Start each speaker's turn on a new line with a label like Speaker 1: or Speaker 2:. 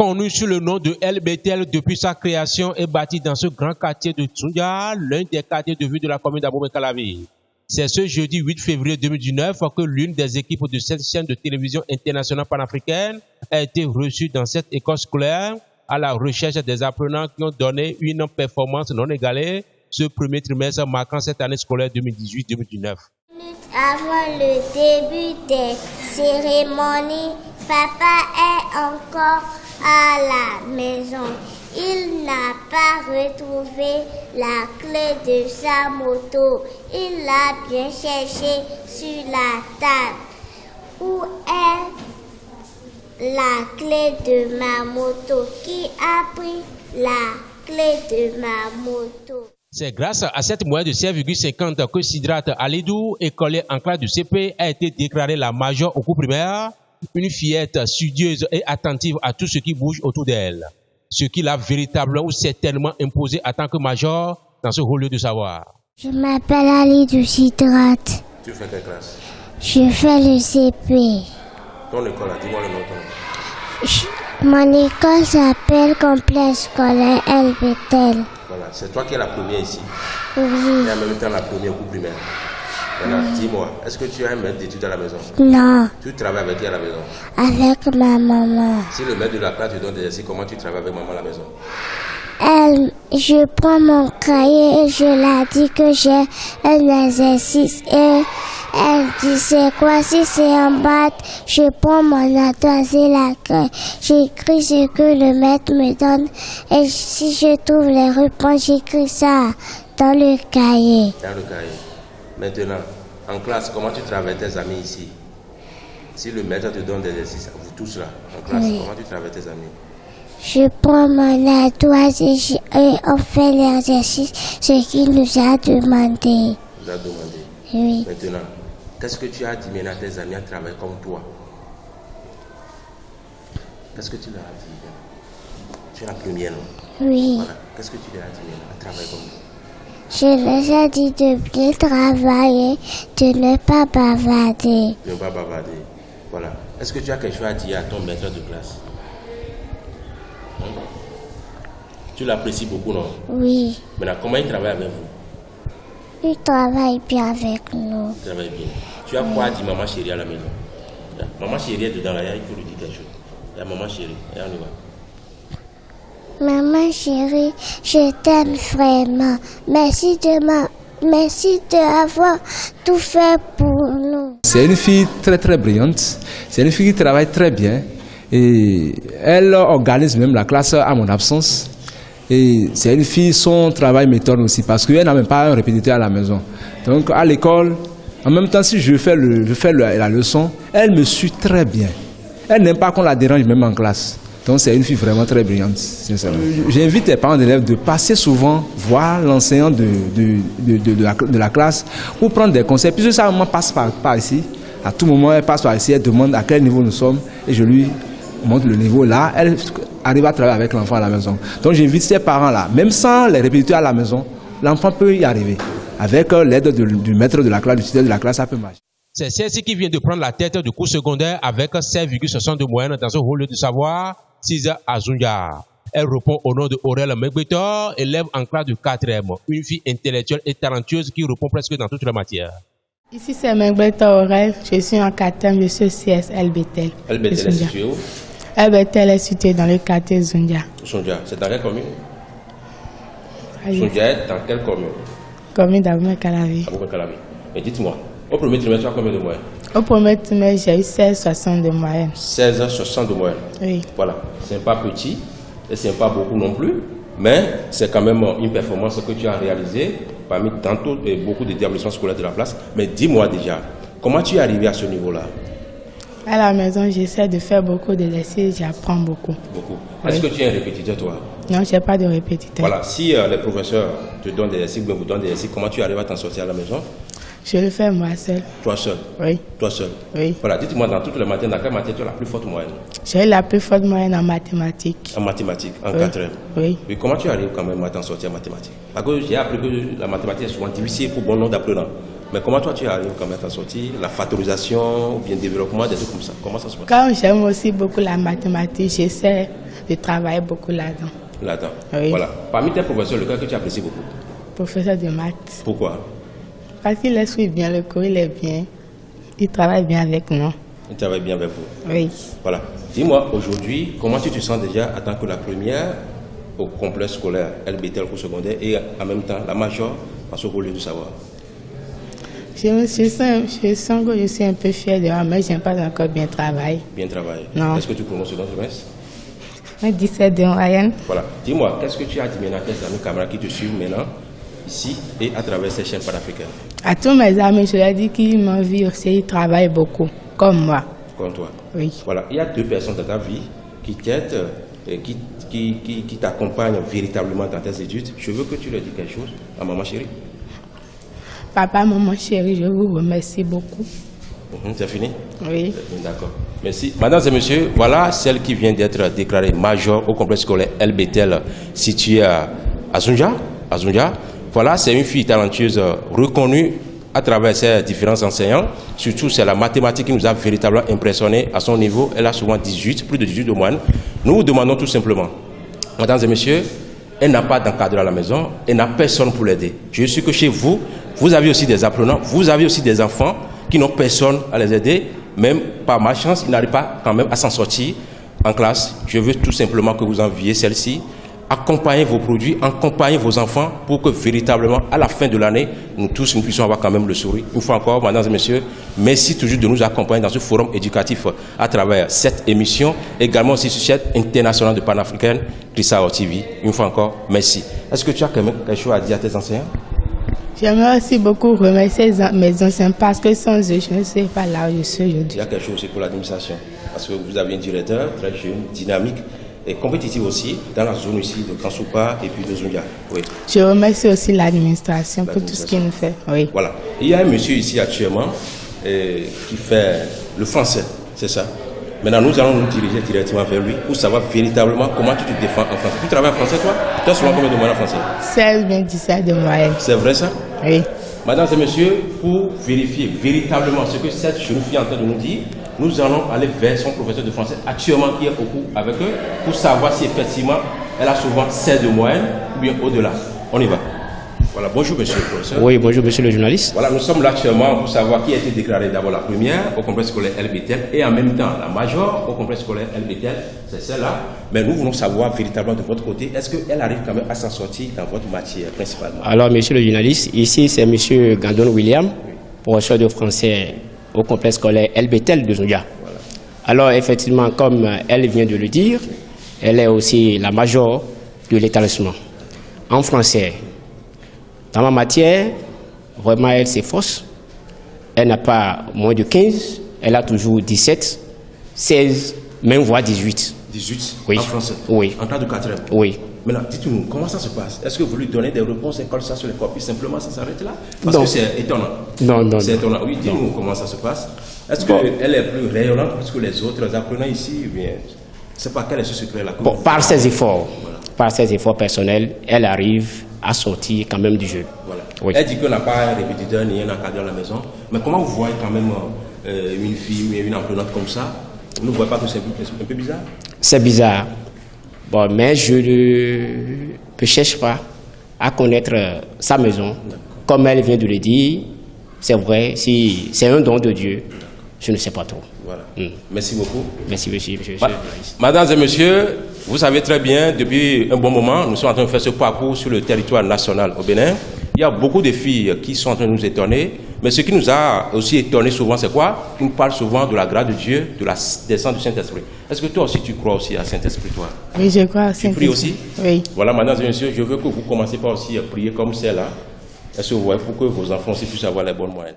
Speaker 1: Connu sous le nom de El Betel depuis sa création, est bâti dans ce grand quartier de Zundia, l'un des quartiers de vue de la commune d'Abomey-Calavi. C'est ce jeudi 8 février 2019 que l'une des équipes de cette chaîne de télévision internationale panafricaine a été reçue dans cette école scolaire à la recherche des apprenants qui ont donné une performance non égalée ce premier trimestre marquant cette année scolaire 2018-2019.
Speaker 2: Avant le début des cérémonies, papa est encore à la maison. Il n'a pas retrouvé la clé de sa moto. Il l'a bien cherché sur la table. Où est la clé de ma moto? Qui a pris la clé de ma moto?
Speaker 1: C'est grâce à cette moyenne de 7,50 que Sidrat Alidou, écolier en classe du CP, a été déclarée la majeure au cours primaire, une fillette studieuse et attentive à tout ce qui bouge autour d'elle. Ce qui l'a véritablement ou certainement imposé en tant que major dans ce haut lieu de savoir.
Speaker 2: Je m'appelle Alidou Sidrat.
Speaker 3: Tu fais quelle classe?
Speaker 2: Je fais le CP.
Speaker 3: Ton école, dis-moi le nom de ton école.
Speaker 2: Mon école s'appelle Complexe scolaire El Betel.
Speaker 3: Voilà, c'est toi qui es la première ici.
Speaker 2: Oui.
Speaker 3: Et en même temps la première au cours primaire. Maintenant, dis-moi, est-ce que tu as un maître d'études à la maison?
Speaker 2: Non,
Speaker 3: Tu travailles avec qui à la maison?
Speaker 2: avec ma maman.
Speaker 3: Si le maître de la classe te donne des exercices, comment tu travailles avec maman à la maison?
Speaker 2: Je prends mon cahier et je la dis que j'ai un exercice et elle dit c'est quoi? Si c'est en maths, je prends mon atlas et la craie. J'écris ce que le maître me donne et si je trouve les réponses, j'écris ça dans le cahier.
Speaker 3: Dans le cahier. Maintenant, en classe, comment tu travailles tes amis ici? Si le maître te donne des exercices, vous tous là, en classe,
Speaker 2: Oui.
Speaker 3: comment tu travailles tes amis?
Speaker 2: Je prends mon atlas et on fait l'exercice, ce qu'il nous a demandé.
Speaker 3: Tu as demandé.
Speaker 2: Oui.
Speaker 3: Maintenant, qu'est-ce que tu as dit maintenant à tes amis à travailler comme toi? Qu'est-ce que tu leur as dit? Tu es la première, non?
Speaker 2: Oui.
Speaker 3: Voilà. Qu'est-ce que tu leur as dit maintenant à travailler comme toi?
Speaker 2: Je leur ai dit de bien travailler, de ne pas bavarder.
Speaker 3: Ne pas bavarder. Voilà. Est-ce que tu as quelque chose à dire à ton maître de classe? Tu l'apprécies beaucoup, non?
Speaker 2: Oui,
Speaker 3: Maintenant, comment il travaille avec vous?
Speaker 2: il travaille bien avec nous.
Speaker 3: Il travaille bien. Tu as quoi à dire maman chérie à la maison? Maman chérie est dedans là, il faut lui dire quelque chose. Il y a maman chérie, et on y va.
Speaker 2: Maman chérie, je t'aime vraiment. Merci d'avoir tout fait pour nous.
Speaker 4: C'est une fille très très brillante, c'est une fille qui travaille très bien et elle organise même la classe à mon absence. Et c'est une fille, son travail m'étonne aussi parce qu'elle n'a même pas un répétiteur à la maison. Donc à l'école, en même temps si je fais la leçon, elle me suit très bien. Elle n'aime pas qu'on la dérange même en classe. Donc c'est une fille vraiment très brillante, sincèrement. J'invite les parents d'élèves de passer souvent voir l'enseignant de la classe pour prendre des conseils. Puisque sa maman passe par ici, à tout moment elle passe par ici, elle demande à quel niveau nous sommes et je lui montre le niveau là. Elle arrive à travailler avec l'enfant à la maison. Donc j'invite ces parents-là, même sans les répétiteurs à la maison, l'enfant peut y arriver. Avec l'aide du maître de la classe, du tuteur de la classe, ça peut marcher.
Speaker 1: C'est celle-ci qui vient de prendre la tête du cours secondaire avec 7,60 de moyenne dans ce haut lieu de savoir, 6 à Zundia. Elle répond au nom de Aurel Megbetor, élève en classe de 4e, une fille intellectuelle et talentueuse qui répond presque dans toutes les matières.
Speaker 5: Ici c'est Megbetor Aurel, je suis en 4e, je suis au CS El Betel.
Speaker 3: El Betel est situé où?
Speaker 5: El Betel est situé dans le quartier Zundia.
Speaker 3: Zundia, c'est dans quelle commune? Zundia est dans quelle commune?
Speaker 5: Commune d'Abomey-Calavi.
Speaker 3: Abomey-Calavi. Et dites-moi, au premier trimestre, tu as combien de moyenne?
Speaker 5: Au premier trimestre, j'ai eu 16,60 de moyenne.
Speaker 3: 16,60 de moyenne.
Speaker 5: Oui.
Speaker 3: Voilà, c'est pas petit et c'est pas beaucoup non plus, mais c'est quand même une performance que tu as réalisée parmi tantôt et beaucoup d'établissements scolaires de la place. Mais dis-moi déjà, comment tu es arrivé à ce niveau-là?
Speaker 5: À la maison, j'essaie de faire beaucoup d'exercices, j'apprends beaucoup.
Speaker 3: Beaucoup.
Speaker 5: Oui.
Speaker 3: Est-ce que tu es un répétiteur, toi?
Speaker 5: Non, je n'ai pas de répétiteur.
Speaker 3: Voilà, si les professeurs te donnent des exercices, vous donnent des exercices, comment tu arrives à t'en sortir à la maison?
Speaker 5: Je le fais moi seul.
Speaker 3: Toi seul?
Speaker 5: Oui.
Speaker 3: Toi seul?
Speaker 5: Oui.
Speaker 3: Voilà, dites-moi, dans toutes les matières, dans quelle matière tu as la plus forte moyenne?
Speaker 5: J'ai eu la plus forte moyenne en mathématiques.
Speaker 3: En mathématiques, en
Speaker 5: Oui.
Speaker 3: 4e.
Speaker 5: Oui.
Speaker 3: Et comment tu arrives quand même à t'en sortir en mathématiques? Parce que j'ai appris que la mathématique est souvent difficile pour bon nombre d'apprenants. Mais comment toi tu arrives quand même à t'en sortir? La factorisation ou bien le développement, des trucs comme ça. Comment ça se passe?
Speaker 5: Quand j'aime aussi beaucoup la mathématique, j'essaie je travaille beaucoup là-dedans.
Speaker 3: Là-dedans.
Speaker 5: Oui.
Speaker 3: Voilà. Parmi tes professeurs, lequel que tu apprécies beaucoup?
Speaker 5: Professeur de maths.
Speaker 3: Pourquoi?
Speaker 5: Parce qu'il suit bien le cours, il est bien. Il travaille bien avec nous.
Speaker 3: Il travaille bien avec vous.
Speaker 5: Oui.
Speaker 3: Voilà. Dis-moi, aujourd'hui, comment tu te sens déjà en tant que la première au complexe scolaire LBTL cours secondaire et en même temps la majeure à ce rôle de savoir?
Speaker 5: Je sens que je suis un peu fière de moi, mais je n'ai pas encore bien travaillé.
Speaker 3: Bien travaillé.
Speaker 5: Non.
Speaker 3: Est-ce que tu prononces second trimestre?
Speaker 5: 17 de moyenne.
Speaker 3: Voilà. Dis-moi, qu'est-ce que tu as dit maintenant à tes amis camarades qui te suivent maintenant, ici et à travers ces chaînes panafricaines?
Speaker 5: À tous mes amis, je leur ai dit qu'ils m'ont vu aussi, ils travaillent beaucoup, comme moi.
Speaker 3: Comme toi?
Speaker 5: Oui.
Speaker 3: Voilà. Il y a deux personnes dans ta vie qui t'aident, qui t'accompagnent véritablement dans tes études. Je veux que tu leur dises quelque chose à maman chérie.
Speaker 5: Papa, maman chérie, je vous remercie beaucoup.
Speaker 3: C'est fini?
Speaker 5: Oui.
Speaker 3: D'accord. Merci. Mesdames et messieurs, voilà celle qui vient d'être déclarée majeure au complexe scolaire LBTL situé à Azunja. Voilà, c'est une fille talentueuse reconnue à travers ses différents enseignants. Surtout, c'est la mathématique qui nous a véritablement impressionnés à son niveau. Elle a souvent plus de 18 de moyenne. Nous vous demandons tout simplement, mesdames et messieurs, elle n'a pas d'encadreur à la maison, elle n'a personne pour l'aider. Je suis que chez vous, vous avez aussi des apprenants, vous avez aussi des enfants qui n'ont personne à les aider. Même par malchance, ils n'arrivent pas quand même à s'en sortir en classe. Je veux tout simplement que vous enviez celle-ci. Accompagnez vos produits, accompagnez vos enfants pour que véritablement, à la fin de l'année, nous tous, nous puissions avoir quand même le sourire. Une fois encore, mesdames et messieurs, merci toujours de nous accompagner dans ce forum éducatif à travers cette émission, également aussi sur cette internationale de panafricaine, Chrisao TV. Une fois encore, merci. Est-ce que tu as quand même quelque chose à dire à tes enseignants?
Speaker 5: J'aimerais aussi beaucoup remercier mes enseignants parce que sans eux, je ne serais pas là où je suis aujourd'hui.
Speaker 3: Il y a quelque chose aussi pour l'administration, parce que vous avez un directeur très jeune, dynamique, et compétitif aussi dans la zone ici de Kansoupa et puis de Zunga. Oui.
Speaker 5: Je remercie aussi l'administration pour tout ce qu'il nous fait. Oui.
Speaker 3: Voilà. Il y a un monsieur ici actuellement qui fait le français, c'est ça. Maintenant, nous allons nous diriger directement vers lui pour savoir véritablement comment tu te défends en français. Tu travailles en français, toi? Tu as souvent combien de moyenne en français?
Speaker 5: 16, 17 de moyenne.
Speaker 3: C'est vrai ça?
Speaker 5: Oui.
Speaker 3: Mesdames et messieurs, pour vérifier véritablement ce que cette jeune fille est en train de nous dire, nous allons aller vers son professeur de français actuellement qui est au cours avec eux pour savoir si effectivement elle a souvent 16 de moyenne ou bien au-delà. On y va. Voilà, bonjour monsieur le professeur.
Speaker 6: Oui, bonjour monsieur le journaliste.
Speaker 3: Voilà, nous sommes là actuellement pour savoir qui a été déclarée d'abord la première au complexe scolaire LBTL et en même temps la majeure au complexe scolaire LBTL, c'est celle-là. Mais nous voulons savoir véritablement de votre côté, est-ce qu'elle arrive quand même à s'en sortir dans votre matière principalement?
Speaker 6: Alors monsieur le journaliste, ici c'est monsieur Gandon William, professeur de français au complexe scolaire LBTL de Zunga. Voilà. Alors effectivement, comme elle vient de le dire, elle est aussi la majeure de l'établissement. En français, dans ma matière, vraiment elle s'efforce. Elle n'a pas moins de 15, elle a toujours 17, 16, même voire 18.
Speaker 3: 18
Speaker 6: oui.
Speaker 3: En français?
Speaker 6: Oui.
Speaker 3: En classe de 4e?
Speaker 6: Oui.
Speaker 3: Maintenant, dites-nous, comment ça se passe? Est-ce que vous lui donnez des réponses, elle colle ça sur les copies, simplement ça s'arrête là? Parce que c'est étonnant.
Speaker 6: Non.
Speaker 3: C'est étonnant. Oui, dis-nous comment ça se passe. Est-ce qu'elle est plus rayonnante plus que les autres apprenants ici? Bien, c'est pas quel est ce secret-là?
Speaker 6: Bon, par ses efforts, voilà. Par ses efforts personnels, elle arrive à sortir quand même du jeu. Voilà.
Speaker 3: Oui. Elle dit qu'on n'a pas un répétiteur ni un encadreur à la maison. Mais comment vous voyez quand même une fille ou une apprenante comme ça? Vous ne voyez pas que c'est un peu bizarre? C'est
Speaker 6: bizarre. Bon, mais je ne cherche pas à connaître sa maison. Comme elle vient de le dire, c'est vrai, si c'est un don de Dieu, je ne sais pas trop.
Speaker 3: Voilà. Merci beaucoup.
Speaker 6: Merci, monsieur.
Speaker 3: Mesdames et messieurs, vous savez très bien, depuis un bon moment, nous sommes en train de faire ce parcours sur le territoire national au Bénin. Il y a beaucoup de filles qui sont en train de nous étonner, mais ce qui nous a aussi étonné souvent, c'est quoi? Ils nous parlent souvent de la grâce de Dieu, de la descente du Saint-Esprit. Est-ce que toi aussi tu crois aussi à Saint-Esprit, toi?
Speaker 5: Oui, je crois à Saint-Esprit.
Speaker 3: Tu pries aussi?
Speaker 5: Oui.
Speaker 3: Voilà, mesdames et messieurs, je veux que vous commencez par aussi à prier comme celle-là. Est-ce que vous voyez, pour que vos enfants aussi puissent avoir les bonnes moyennes?